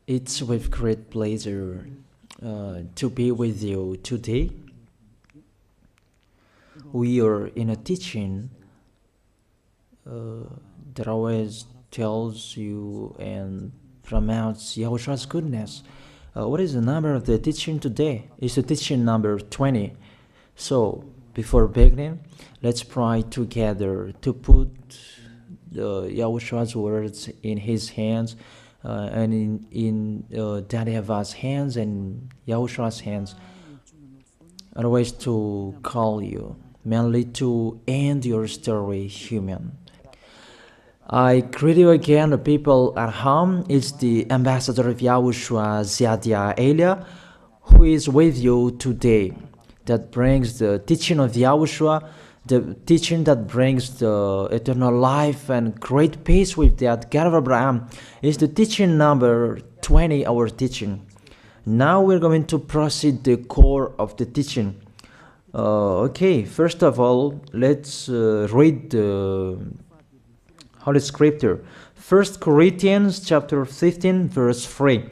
It's with great pleasure to be with you today. We are in a teaching that always tells you and promotes Yahushua's goodness. What is the number of the teaching today? It's the teaching number 20. So, before beginning, let's pray together to put Yahushua's words in his hands and in Daddy Yahvah's hands and Yahushua's hands. Otherwise, to call you, mainly to end your story human. I greet you again, the people at home. It's the ambassador of Yahushua, Ziadia Elia, who is with you today, that brings the teaching of Yahushua, the teaching that brings the eternal life and great peace with that God of Abraham. Is the teaching number 20, our teaching. Now we're going to proceed the core of the teaching. Okay, first of all, let's read the Holy Scripture. 1 Corinthians chapter 15, verse 3.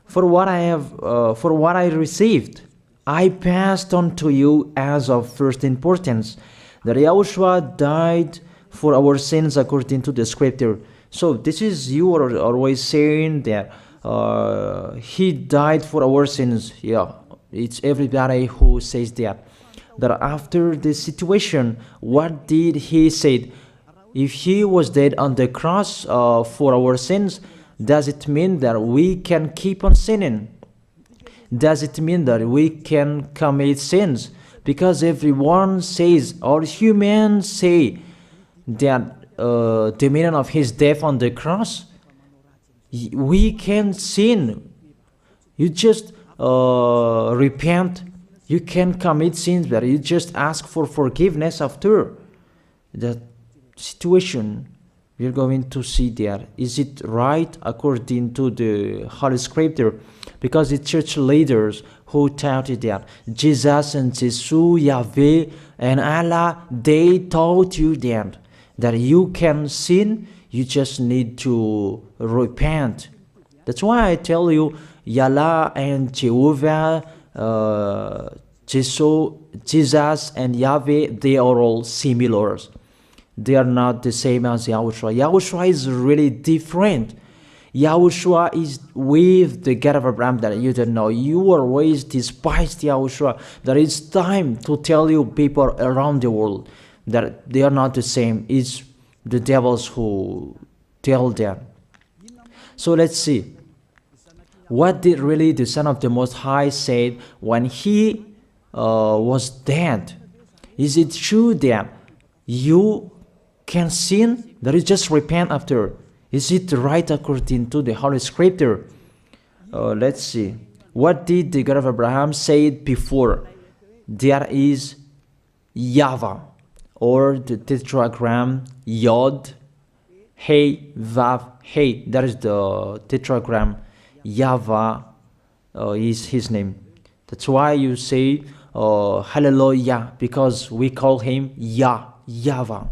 For what I received, I passed on to you as of first importance, that Yahushua died for our sins according to the Scripture. So this is, you are always saying that he died for our sins. Yeah, it's everybody who says that. That after the situation, what did he say? If he was dead on the cross for our sins, does it mean that we can keep on sinning? Does it mean that we can commit sins? Because everyone says, or humans say, that the meaning of his death on the cross, we can sin. You just repent. You can commit sins, but you just ask for forgiveness after that situation. We're going to see there. Is it right according to the Holy Scripture? Because the church leaders who taught it that Jesus and Jesus, Yahweh and Allah, they taught you that you can sin, you just need to repent. That's why I tell you, Yahlah and Jehovah, Jesus and Yahweh, they are all similar. They are not the same as Yahushua. Yahushua is really different. Yahushua is with the God of Abraham that you don't know. You always despised Yahushua. That it's time to tell you people around the world that they are not the same. It's the devils who tell them. So let's see. What did really the Son of the Most High say when he was dead? Is it true that you can sin? That is just repent after. Is it right according to the Holy Scripture? Let's see. What did the God of Abraham say before? There is YAHVAH, or the tetragram Yod, Hey, Vav, Hey. That is the tetragram. YAHVAH is his name. That's why you say Hallelujah, because we call him YAHVAH.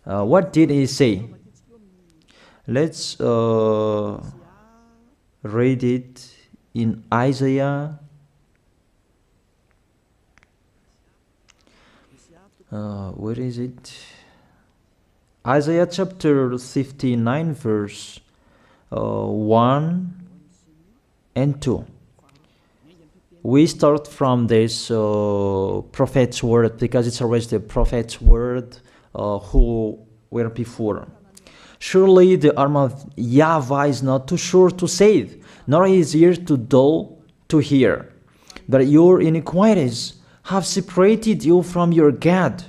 What did he say? Let's read it in Isaiah. Where is it? Isaiah chapter 59, verse 1 and 2. We start from this prophet's word, because it's always the prophet's word who were before. Surely the arm of YAHVAH is not too short to save, nor his ear too dull to hear. But your iniquities have separated you from your God.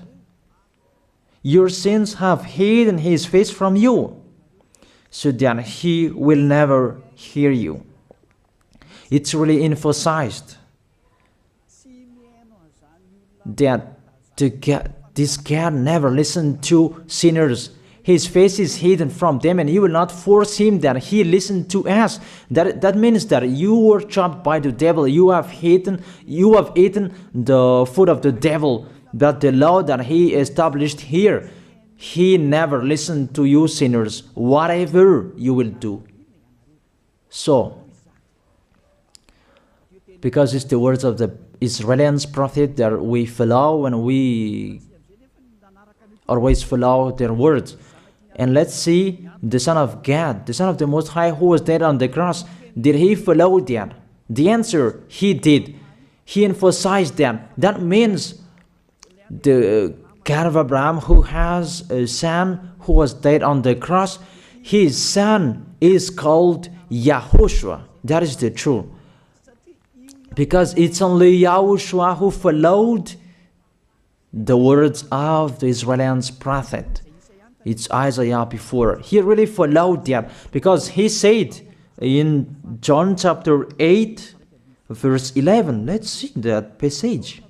Your sins have hidden his face from you, so that he will never hear you. It's really emphasized that this God never listened to sinners. His face is hidden from them, and you will not force him that he listen to us. That means that you were trapped by the devil. You have eaten the food of the devil. But the law that he established here, he never listened to you sinners, whatever you will do. So, because it's the words of the Israelians prophet that we follow, and we always follow their words. And let's see the Son of God, the Son of the Most High, who was dead on the cross. Did he follow that? The answer, he did. He emphasized that. That means the God of Abraham, who has a son who was dead on the cross, his son is called YAHOSHUAH. That is the truth. Because it's only YAHOSHUAH who followed the words of the Israelians prophet. It's Isaiah before. He really followed that, because he said in John chapter 8, verse 11. Let's see that passage.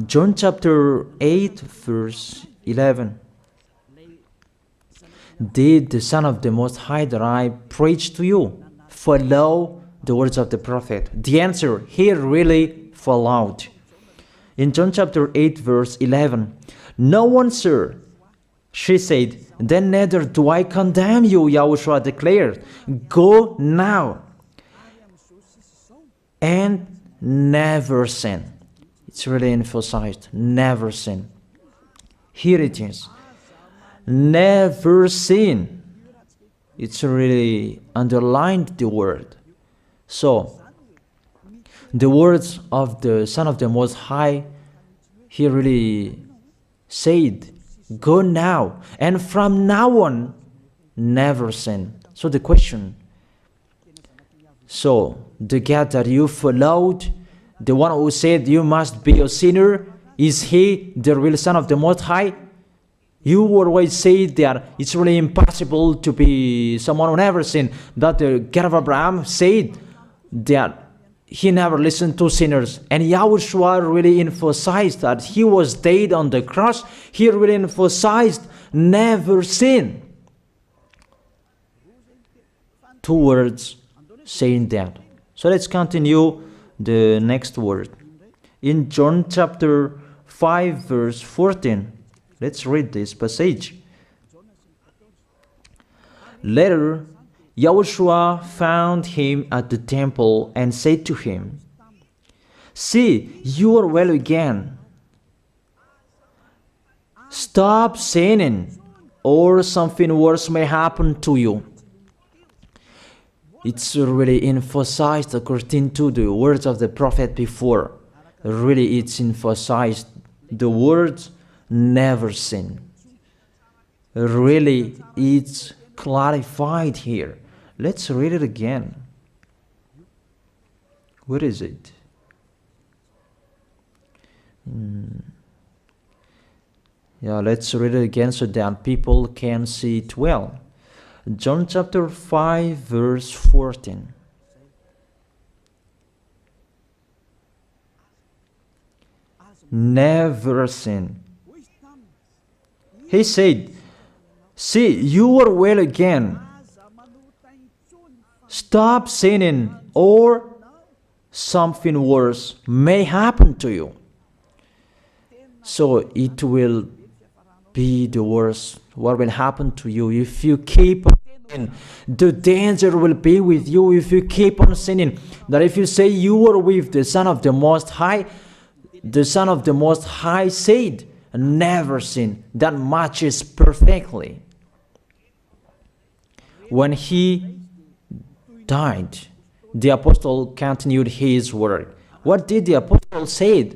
John chapter 8, verse 11. Did the Son of the Most High that I preach to you follow the words of the prophet? The answer, he really followed. In John chapter 8, verse 11, no one, sir, she said, then neither do I condemn you, YAHOSHUAH declared. Go now and never sin. It's really emphasized, never sin. Here it is. Never sin. It's really underlined the word. So, the words of the Son of the Most High, he really said, go now, and from now on, never sin. So the question, so the God that you followed, the one who said you must be a sinner, is he the real Son of the Most High? You always say that it's really impossible to be someone who never sinned. That the God of Abraham said that he never listened to sinners. And YAHOSHUAH really emphasized that he was dead on the cross. He really emphasized never sin. Two words saying that. So let's continue the next word. In John chapter 5, verse 14, let's read this passage. Later, YAHOSHUAH found him at the temple and said to him, see, you are well again. Stop sinning, or something worse may happen to you. It's really emphasized according to the words of the prophet before. Really, it's emphasized the words never sin. Really, it's clarified here. Let's read it again. Where is it? Yeah, let's read it again so that people can see it well. John chapter 5, verse 14. Never sin. He said, see, you are well again. Stop sinning, or something worse may happen to you. So it will be the worst. What will happen to you if you keep on sinning? The danger will be with you if you keep on sinning. That if you say you are with the Son of the Most High, the Son of the Most High said, never sin. That matches perfectly. When he died, the apostle continued his work. What did the apostle say?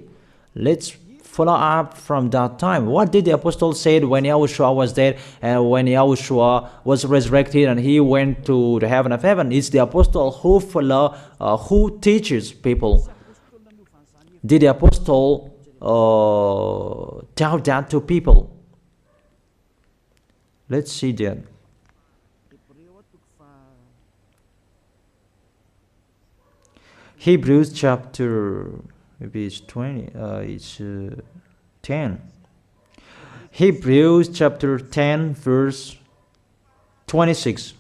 Let's follow up from that time. What did the apostle say when YAHOSHUAH was dead and when YAHOSHUAH was resurrected and he went to the heaven of heaven? It's the apostle who teaches people. Did the apostle tell that to people? Let's see that. Hebrews chapter, maybe it's 20, it's 10. Hebrews chapter 10, verse 26.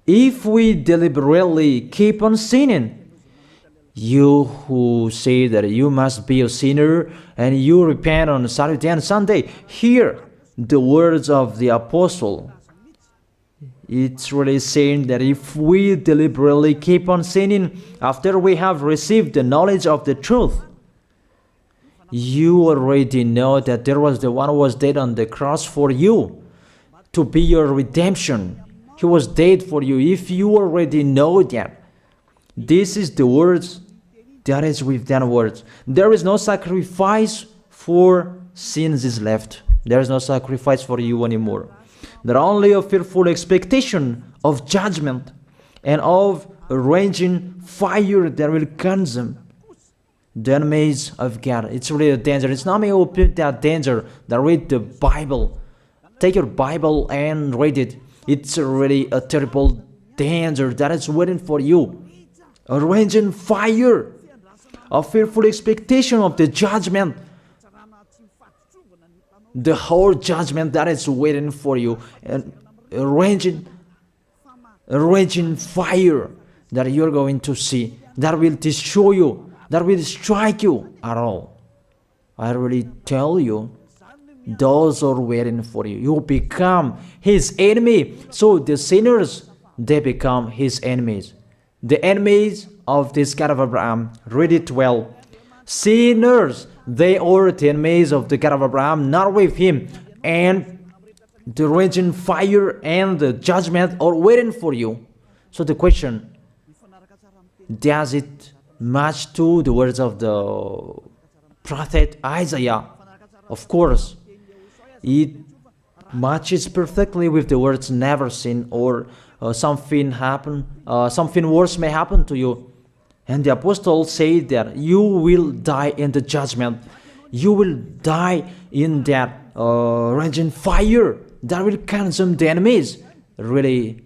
If we deliberately keep on sinning, you who say that you must be a sinner and you repent on Saturday and Sunday, here the words of the apostle. It's really saying that if we deliberately keep on sinning after we have received the knowledge of the truth, you already know that there was the one who was dead on the cross for you to be your redemption. He was dead for you. If you already know that, this is the words that is with that words. There is no sacrifice for sins is left. There is no sacrifice for you anymore. There are only a fearful expectation of judgment and of a raging fire that will consume the enemies of God. It's really a danger. It's not me who put that danger that read the Bible. Take your Bible and read it. It's really a terrible danger that is waiting for you. A raging fire, a fearful expectation of the judgment. The whole judgment that is waiting for you, and a raging fire that you're going to see, that will destroy you, that will strike you at all. I really tell you, those are waiting for you. You become his enemy. So the sinners, they become his enemies. The enemies of this God of Abraham. Read it well. Sinners, they are the enemies of the God of Abraham, not with him. And the raging fire and the judgment are waiting for you. So the question, does it match to the words of the prophet Isaiah? Of course. It matches perfectly with the words never sin, or something worse may happen to you. And the apostle said that you will die in the judgment. You will die in that raging fire that will consume the enemies. Really,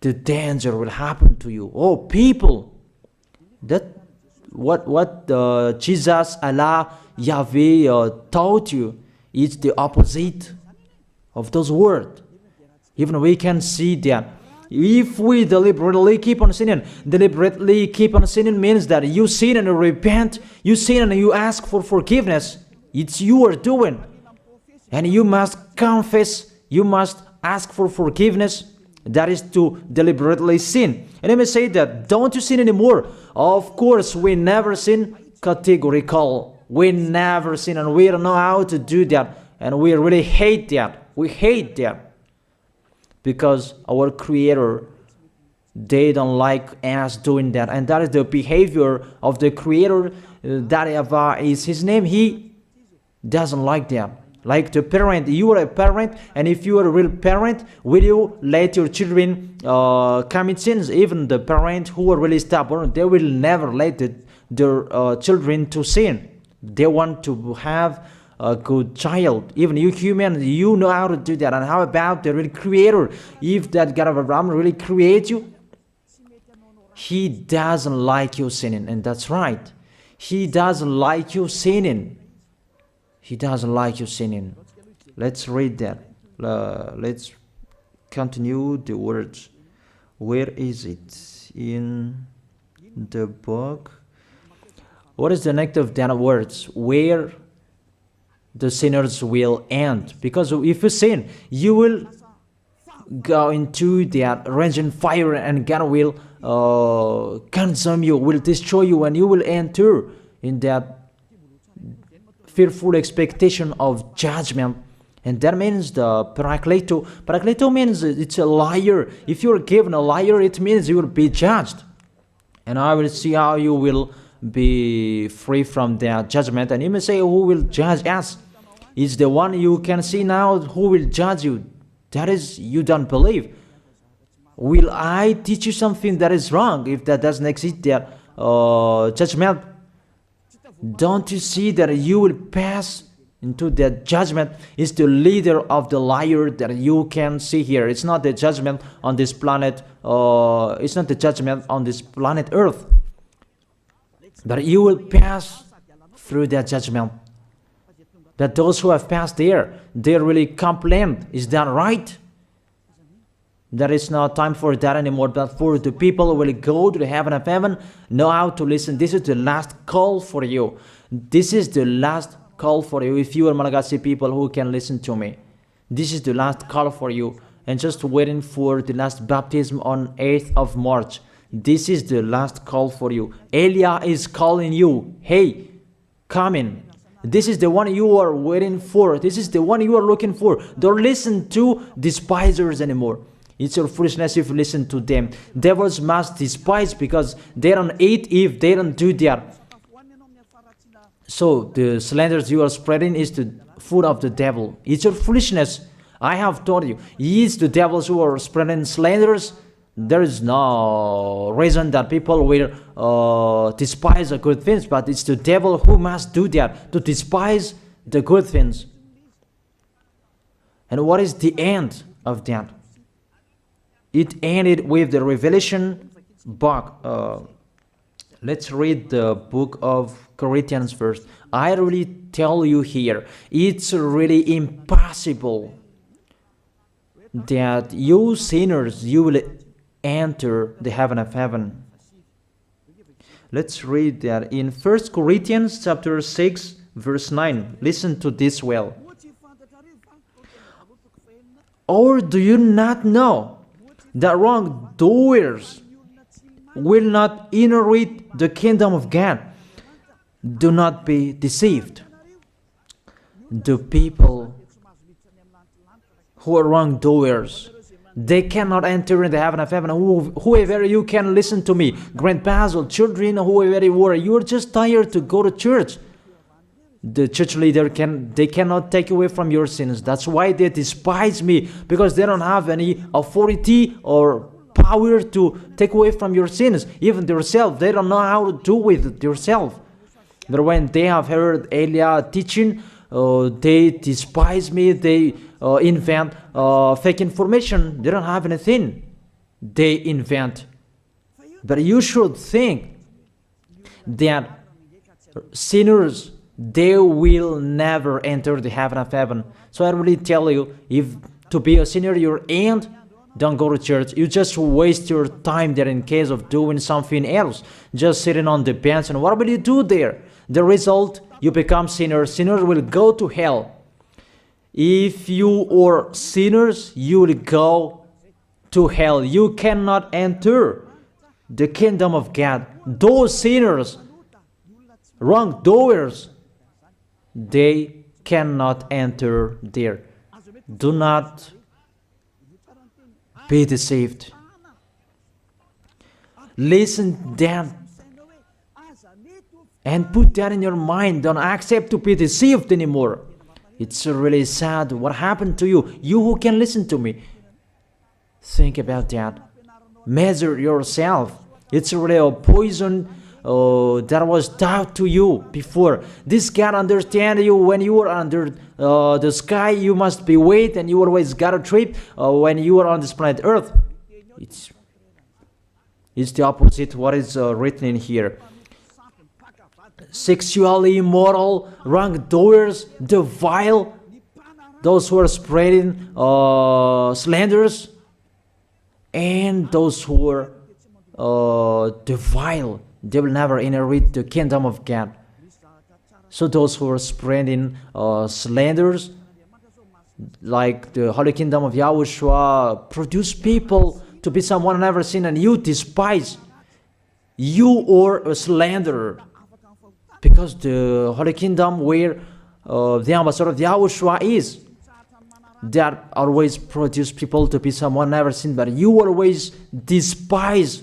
the danger will happen to you. Oh, people, that what Jesus, Allah, Yahweh taught you is the opposite of those words. Even we can see that if we deliberately keep on sinning means that you sin and you repent, you sin and you ask for forgiveness. It's you are doing. And you must confess, you must ask for forgiveness. That is to deliberately sin. And I may say that, don't you sin anymore? Of course, we never sin. Categorical. We never sin, and we don't know how to do that. And we really hate that. We hate that. Because our Creator, they don't like us doing that. And that is the behavior of the Creator. That YAHVAH is his name. He doesn't like that. Like the parent, you are a parent, and if you are a real parent, will you let your children commit sins? Even the parent who are really stubborn, they will never let their children to sin. They want to have a good child. Even you human, you know how to do that. And how about the real Creator? If that God of Abraham really creates you, he doesn't like you sinning. And that's right. He doesn't like you sinning. He doesn't like you sinning. Let's read that. Let's continue the words. Where is it? In the book. What is the next of that words? Where the sinners will end. Because if you sin, you will go into that raging fire, and God will consume you, will destroy you, and you will enter in that fearful expectation of judgment. And that means the parakleto. Parakleto means it's a liar. If you're given a liar, it means you will be judged. And I will see how you will be free from that judgment. And you may say, who will judge us? It's the one you can see now who will judge you. That is, you don't believe. Will I teach you something that is wrong if that doesn't exist, that judgment? Don't you see that you will pass into that judgment? Is the leader of the liar that you can see here. It's not the judgment on this planet. It's not the judgment on this planet Earth. But you will pass through that judgment. That those who have passed there, they really complain. Is that right? There is no time for that anymore. But for the people who will go to the heaven of heaven, know how to listen. This is the last call for you. This is the last call for you. If you are Malagasy people who can listen to me, This is the last call for you. And just waiting for the last baptism on 8th of March. This is the last call for you. Elijah is calling you. Hey, come in. This is the one you are waiting for. This is the one you are looking for. Don't listen to despisers anymore. It's your foolishness if you listen to them. Devils must despise because they don't eat if they don't do that. So the slanders you are spreading is the food of the devil. It's your foolishness. I have told you. It's the devils who are spreading slanders. There is no reason that people will despise the good things, but it's the devil who must do that, to despise the good things. And what is the end of that? It ended with the Revelation book. Let's read the book of Corinthians first. I really tell you here, it's really impossible that you sinners, you will enter the heaven of heaven. Let's read that in 1 Corinthians chapter 6 verse 9. Listen to this well. Or do you not know that wrongdoers will not inherit the kingdom of God? Do not be deceived. The people who are wrongdoers, they cannot enter in the heaven of heaven. Whoever you can listen to me, grandpas or children, whoever you are, you are just tired to go to church. The church leader they cannot take away from your sins. That's why they despise me, because they don't have any authority or power to take away from your sins. Even themselves, they don't know how to do with themselves. But when they have heard Elijah teaching, they despise me. They invent fake information. They don't have anything. They invent. But you should think that sinners, they will never enter the heaven of heaven. So I really tell you, if to be a sinner you ain't, don't go to church. You just waste your time there in case of doing something else. Just sitting on the bench, and what will you do there? The result, you become sinners. Sinners will go to hell. If you are sinners, you will go to hell. You cannot enter the kingdom of God. Those sinners, wrongdoers, they cannot enter there. Do not be deceived. Listen then and put that in your mind. Don't accept to be deceived anymore. It's really sad what happened to you. You who can listen to me, think about that. Measure yourself. It's really a poison that was taught to you before. This God understand you when you are under the sky. You must be wait, and you always got a trip when you are on this planet Earth. It's the opposite what is written in here. Sexually immoral, wrongdoers, the vile, those who are spreading slanders, and those who are the vile, they will never inherit the kingdom of God. So those who are spreading slanders, like the Holy Kingdom of YAHOSHUAH, produce people to be someone never seen, and you despise. You are a slanderer. Because the Holy Kingdom where the ambassador of YAHOSHUAH is, that always produce people to be someone never seen, but you always despise.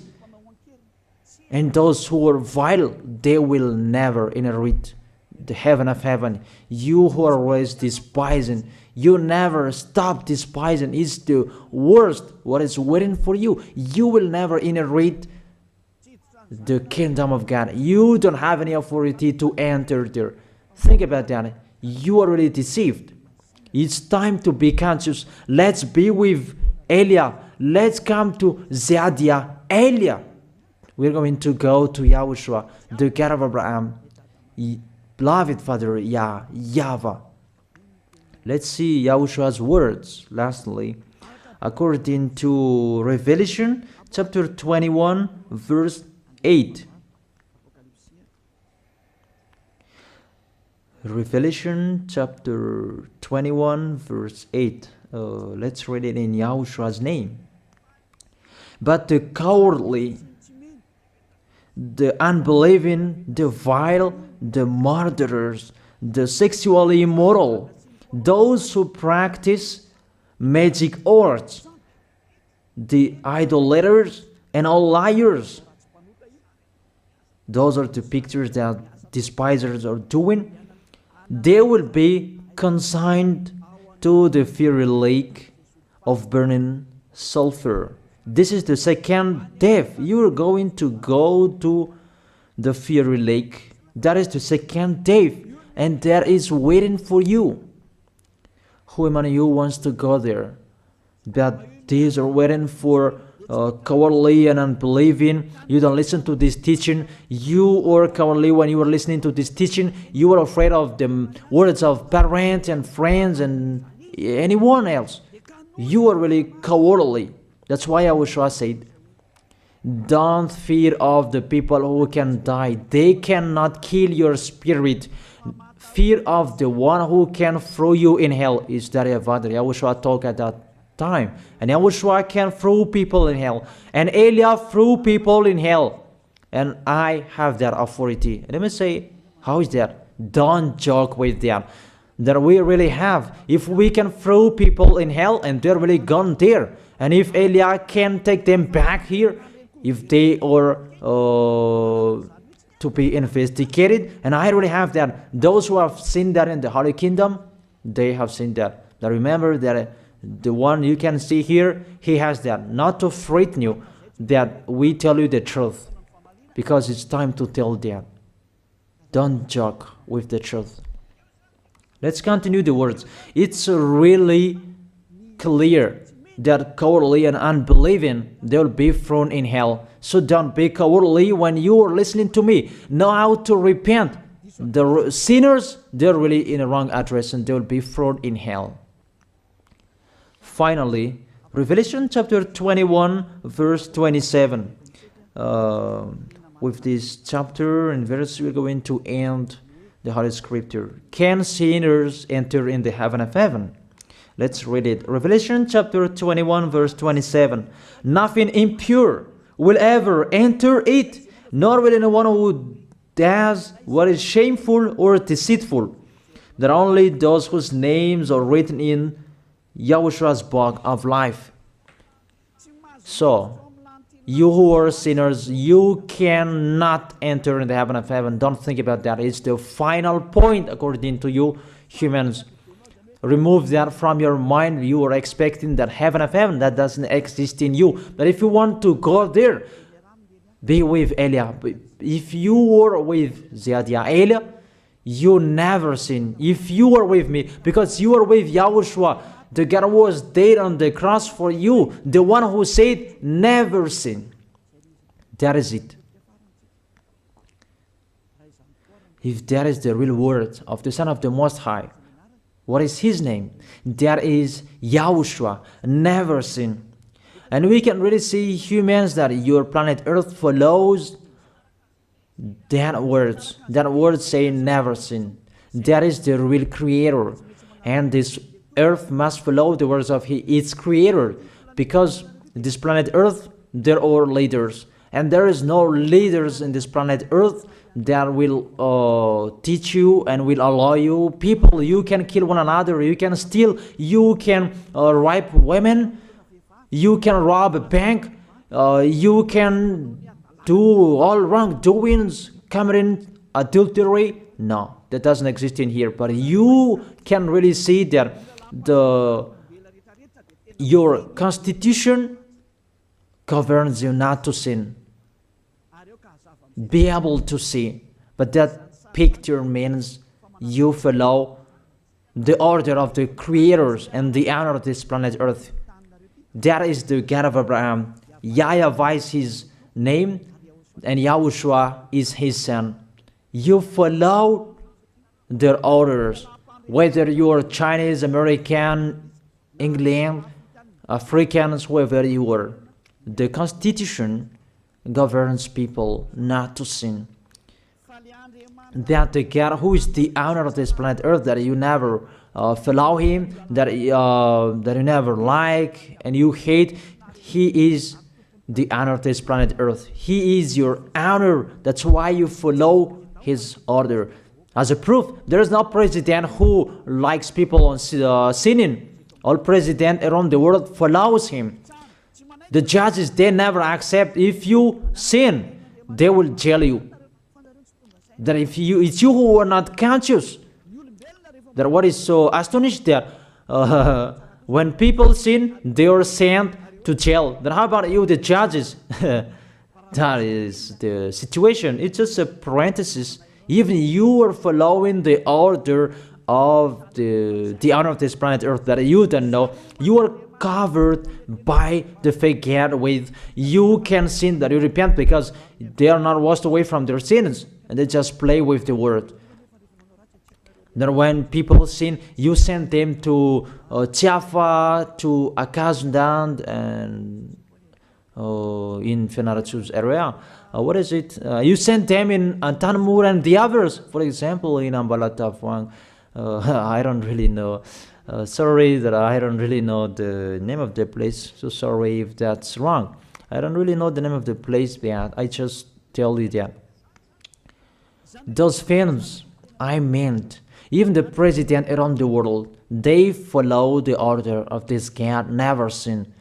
And those who are vile, they will never inherit the heaven of heaven. You who are always despising, you never stop despising. It's the worst what is waiting for you. You will never inherit the kingdom of God. You don't have any authority to enter there. Think about that. You are already deceived. It's time to be conscious. Let's be with Elijah. Let's come to Zadiah. Elijah. We're going to go to YAHOSHUAH, the God of Abraham, beloved Father YAHVAH. Let's see YAHOSHUAH's words. Lastly, according to Revelation chapter 21 verse 8. Revelation chapter 21 verse 8. Let's read it in Yahoshua's name. But the cowardly, the unbelieving, the vile, the murderers, the sexually immoral, those who practice magic arts, the idolaters, and all liars. Those are the pictures that despisers are doing. They will be consigned to the fiery lake of burning sulfur. This is the second death. You are going to go to the fiery lake. That is the second death, and that is waiting for you. Who among you wants to go there? But these are waiting for cowardly and unbelieving. You don't listen to this teaching. You are cowardly when you are listening to this teaching. You are afraid of the words of parents and friends and anyone else. You are really cowardly. That's why YAHOSHUAH said, don't fear of the people who can die. They cannot kill your spirit. Fear of the one who can throw you in hell. Is that what YAHOSHUAH talked at that time? And YAHOSHUAH can throw people in hell. And Eliah threw people in hell. And I have that authority. Let me say, how is that? Don't joke with that. That we really have. If we can throw people in hell and they're really gone there, and if Eliah can take them back here, if they are to be investigated, and I really have that. Those who have seen that in the Holy Kingdom, they have seen that. Now remember that the one you can see here, he has that. Not to frighten you, that we tell you the truth, because it's time to tell that. Don't joke with the truth. Let's continue the words. It's really clear that cowardly and unbelieving, they'll be thrown in hell. So don't be cowardly when you are listening to me. Know how to repent. The sinners, they're really in the wrong address and they'll be thrown in hell. Finally, Revelation chapter 21, verse 27. With this chapter and verse, we're going to end the Holy Scripture. Can sinners enter in the heaven of heaven? Let's read it. Revelation chapter 21, verse 27. Nothing impure will ever enter it, nor will anyone who does what is shameful or deceitful, that only those whose names are written in YAHOSHUAH's book of life. So, you who are sinners, you cannot enter in the heaven of heaven. Don't think about that. It's the final point according to you humans. Remove that from your mind. You are expecting that heaven of heaven that doesn't exist in you. But if you want to go there, be with Eliah. If you were with Eliah, you never sin. If you are with me, because you are with YAHOSHUAH, the God was dead on the cross for you, the one who said never sin. That is it. If that is the real word of the Son of the Most High, what is his name? That is YAHOSHUAH, never sin. And we can really see humans that your planet Earth follows that word saying never sin. That is the real creator. And this Earth must follow the words of its creator, because this planet Earth, there are leaders. And there is no leaders in this planet Earth that will teach you and will allow you. People, you can kill one another, you can steal, you can rape women, you can rob a bank, you can do all wrongdoings, committing adultery. No, that doesn't exist in here. But you can really see that your constitution governs you not to sin. Be able to see. But that picture means you follow the order of the creators and the honor of this planet Earth. That is the God of Abraham. YAHVAH is his name, and YAHOSHUAH is his son. You follow their orders, whether you are Chinese, American, England, Africans, whoever you are. The Constitution governs people not to sin. That the God who is the owner of this planet Earth, that you never follow him, that that you never like and you hate, he is the owner of this planet Earth. He is your owner. That's why you follow his order. As a proof, there is no president who likes people on sinning. All president around the world follows him. The judges, they never accept. If you sin, they will jail you. That if it's you who are not conscious. That what is so astonished that when people sin, they are sent to jail. Then how about you, the judges? That is the situation. It's just a parenthesis. Even you are following the order of the owner of this planet Earth that you don't know. You are covered by the fake God with you can sin, that you repent, because they are not washed away from their sins and they just play with the word. Then when people sin, you send them to YAHVAH, to Akazandand, and in Fenarachu's area. What is it? You send them in Tanmur and the others. For example, in Ambalatafwang. I don't really know. Sorry that I don't really know the name of the place. So sorry if that's wrong. I don't really know the name of the place, but I just tell you that. Those films, I meant, even the president around the world, they follow the order of this God, never sin.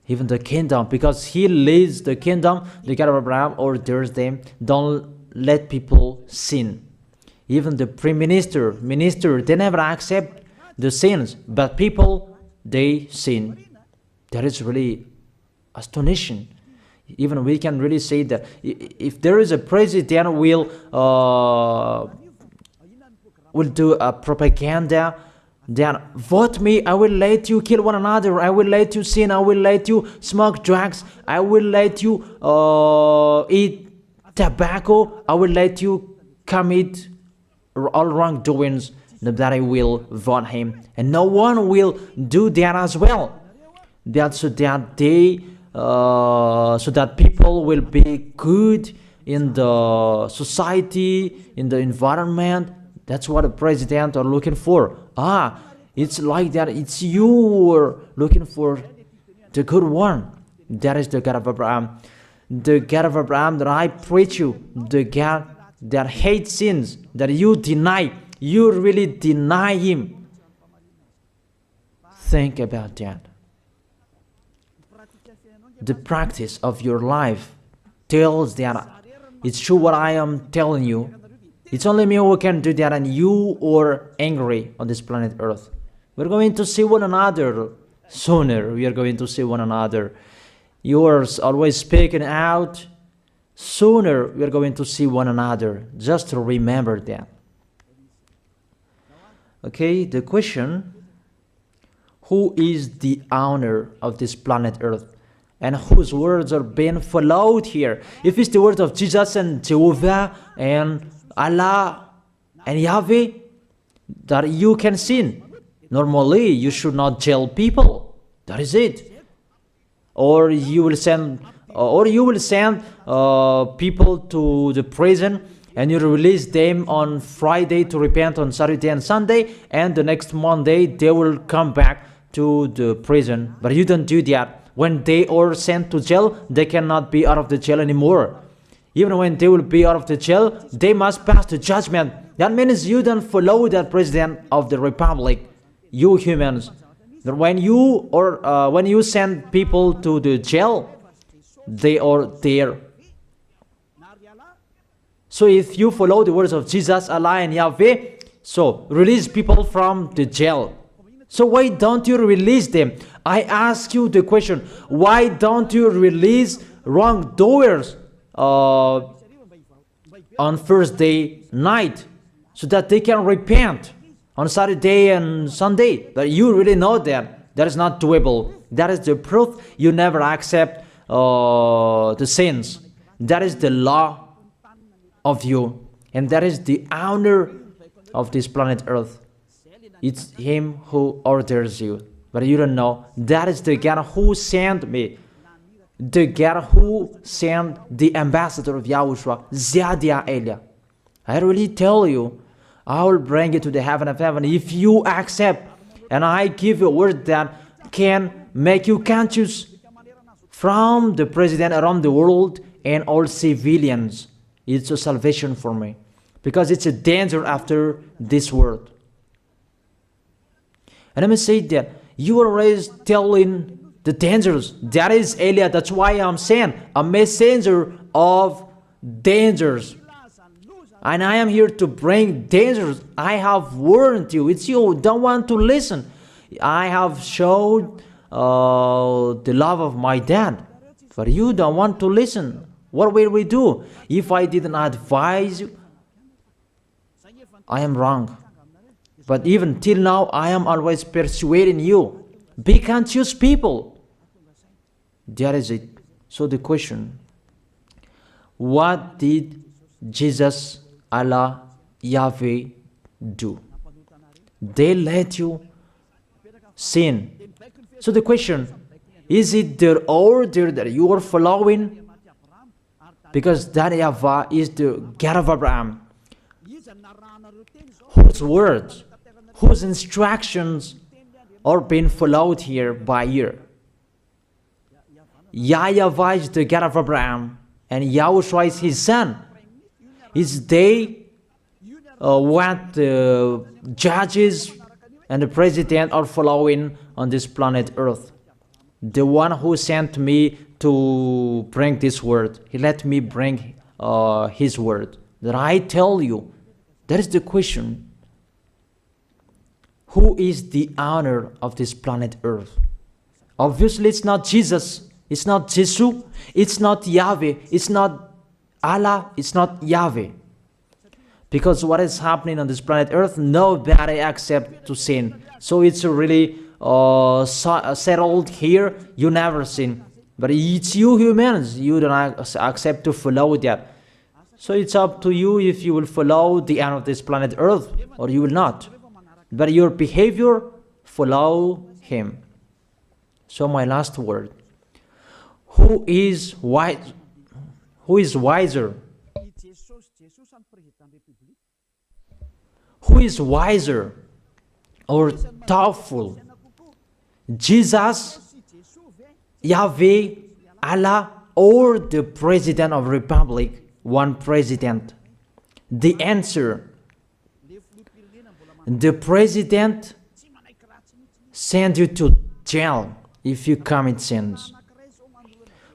Even the kingdom, because he leads the kingdom, the God of Abraham orders them, don't let people sin. Even the prime minister, they never accept the sins, but people, they sin. That is really astonishing. Even we can really say that if there is a president will do a propaganda, then vote me, I will let you kill one another, I will let you sin, I will let you smoke drugs, I will let you eat tobacco, I will let you commit all wrongdoings, that I will vote him. And no one will do that as well. That's so that they so that people will be good in the society, in the environment. That's what the president are looking for. It's like that. It's you who are looking for the good one. That is the God of Abraham. The God of Abraham that I preach you. The God that hates sins, that you deny. You really deny him. Think about that. The practice of your life tells that it's true what I am telling you. It's only me who can do that, and you are angry on this planet Earth. We're going to see one another sooner. We are going to see one another. You are always speaking out. Sooner we are going to see one another. Just to remember that. Okay, the question: who is the owner of this planet Earth? And whose words are being followed here? If it's the words of Jesus and Jehovah and Allah and Yahweh, that you can sin. Normally, you should not jail people. That is it. Or you will send, people to the prison, and you release them on Friday to repent on Saturday and Sunday, and the next Monday they will come back to the prison. But you don't do that. When they are sent to jail, they cannot be out of the jail anymore. Even when they will be out of the jail, they must pass the judgment. That means you don't follow that president of the republic, you humans. That when you send people to the jail, they are there. So if you follow the words of Jesus, Allah and Yahweh, so release people from the jail. So why don't you release them? I ask you the question, why don't you release wrongdoers on Thursday night so that they can repent on Saturday and Sunday? But you really know that is not doable. That is the proof you never accept the sins. That is the law of you, and that is the owner of this planet Earth. It's him who orders you, but you don't know. That is the God who sent me, the God who sent the ambassador of YAHOSHUAH, Zadia Elia. I really tell you, I will bring you to the heaven of heaven if you accept. And I give you a word that can make you conscious from the president around the world and all civilians. It's a salvation for me, because it's a danger after this world. And let me say that you are always telling the dangers. That is Elia. That's why I'm saying a messenger of dangers. And I am here to bring dangers. I have warned you. It's you who don't want to listen. I have showed the love of my dad, but you don't want to listen. What will we do? If I didn't advise you, I am wrong. But even till now, I am always persuading you. Be conscious, people. That is it. So the question, what did Jesus, Allah, Yahweh do? They let you sin. So the question, is it their order that you are following? Because that YAHVAH is the God of Abraham, whose words, whose instructions are being followed here by year. YAHVAH is the God of Abraham, and YAHOSHUAH is his son. Is they what the judges and the president are following on this planet Earth. The one who sent me to bring this word, he let me bring his word. That I tell you, that is the question. Who is the owner of this planet Earth? Obviously, it's not Jesus. It's not Jesus. It's not Yahweh. It's not Allah. It's not Yahweh. Because what is happening on this planet Earth, nobody accepts to sin. So it's really settled here. You never sin. But it's you humans. You don't accept to follow that. So it's up to you if you will follow the end of this planet Earth or you will not. But your behavior, follow him. So my last word. Who is wise? Who is wiser? Who is wiser or thoughtful? Jesus, Yahweh, Allah, or the President of Republic? One president. The answer. The president send you to jail if you commit sins.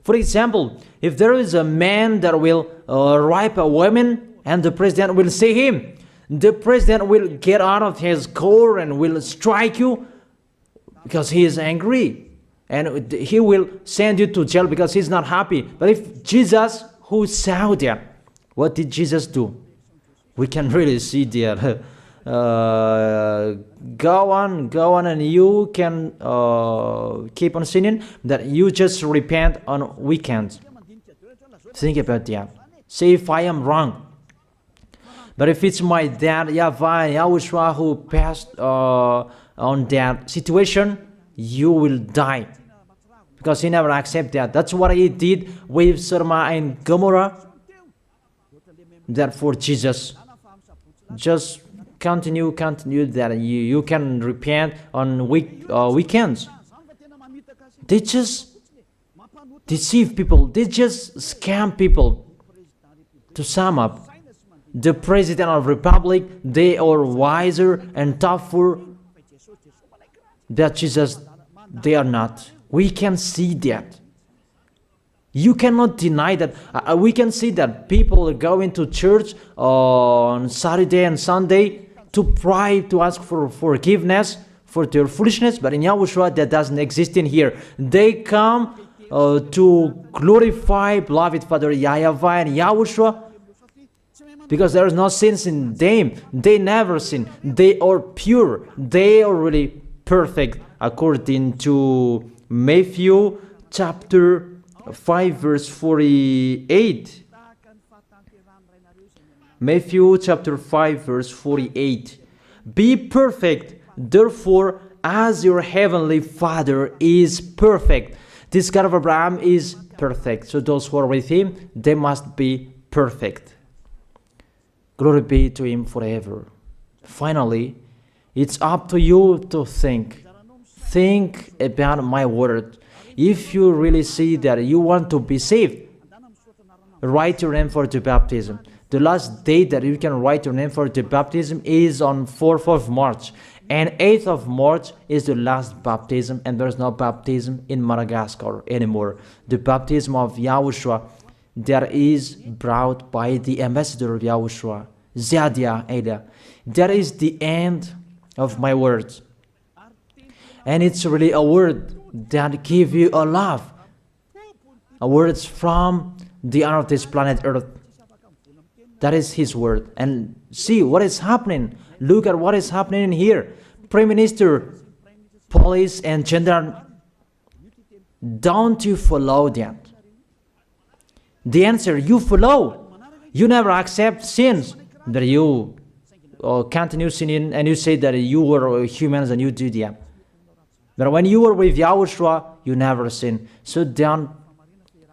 For example, if there is a man that will rape a woman and the president will see him, the president will get out of his car and will strike you because he is angry. And he will send you to jail because he's not happy. But if Jesus, who saw that, what did Jesus do? We can really see that. Go on, and you can keep on sinning, that you just repent on weekends. Think about that. Say if I am wrong. But if it's my dad, YAHVAH and YAHOSHUAH, who passed on that situation, you will die. Because he never accepted that. That's what he did with Sodom and Gomorrah. Therefore, Jesus, just continue that you can repent on weekends. They just deceive people. They just scam people. To sum up, the President of Republic, they are wiser and tougher than Jesus. They are not. We can see that. You cannot deny that. We can see that people are going to church on Saturday and Sunday to pray, to ask for forgiveness for their foolishness. But in YAHOSHUAH, that doesn't exist in here. They come to glorify beloved Father YAHVAH and YAHOSHUAH because there is no sins in them. They never sin. They are pure. They are really perfect according to Matthew chapter 5 verse 48. Matthew chapter 5 verse 48. Be perfect, therefore, as your heavenly Father is perfect. This God of Abraham is perfect. So those who are with him, they must be perfect. Glory be to him forever. Finally, it's up to you to think. Think about my word. If you really see that you want to be saved, write your name for the baptism. The last date that you can write your name for the baptism is on 4th of March. And 8th of March is the last baptism, and there's no baptism in Madagascar anymore. The baptism of YAHOSHUAH that is brought by the ambassador of YAHOSHUAH, Zadia Ada. That is the end of my words. And it's really a word that gives you a love. A word from the honor of this planet Earth. That is his word. And see what is happening. Look at what is happening in here. Prime Minister, police and gendarme, don't you follow that? The answer, you follow. You never accept sins. That you continue sinning and you say that you were humans and you do that. But when you were with YAHOSHUAH, you never sin. So don't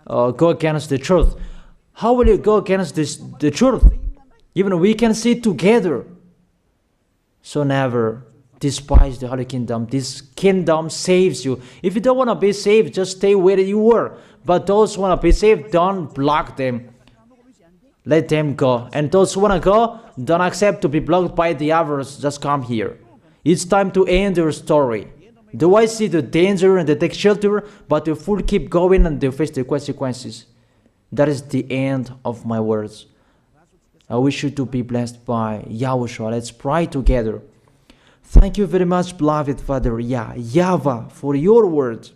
go against the truth. How will you go against the truth? Even we can see together. So never despise the Holy Kingdom. This kingdom saves you. If you don't want to be saved, just stay where you were. But those who want to be saved, don't block them. Let them go. And those who want to go, don't accept to be blocked by the others. Just come here. It's time to end your story. Do I see the danger and they take shelter, but the fool keep going and they face the consequences? That is the end of my words. I wish you to be blessed by YAHOSHUAH. Let's pray together. Thank you very much, beloved Father YAHVAH, for your word.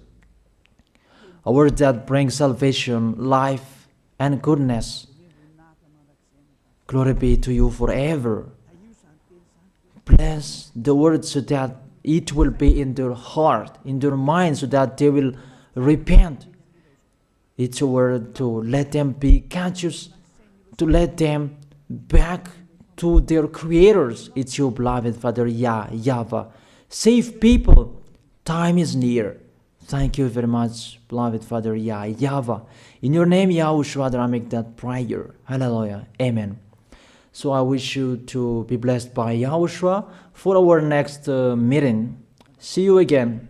A word that brings salvation, life, and goodness. Glory be to you forever. Bless the word so that it will be in their heart, in their mind, so that they will repent. It's a word to let them be conscious, to let them back to their creators. It's your beloved Father YAHVAH. Save people. Time is near. Thank you very much, beloved Father YAHVAH. In your name, YAHOSHUAH, that I make that prayer. Hallelujah. Amen. So I wish you to be blessed by YAHOSHUAH for our next meeting. See you again.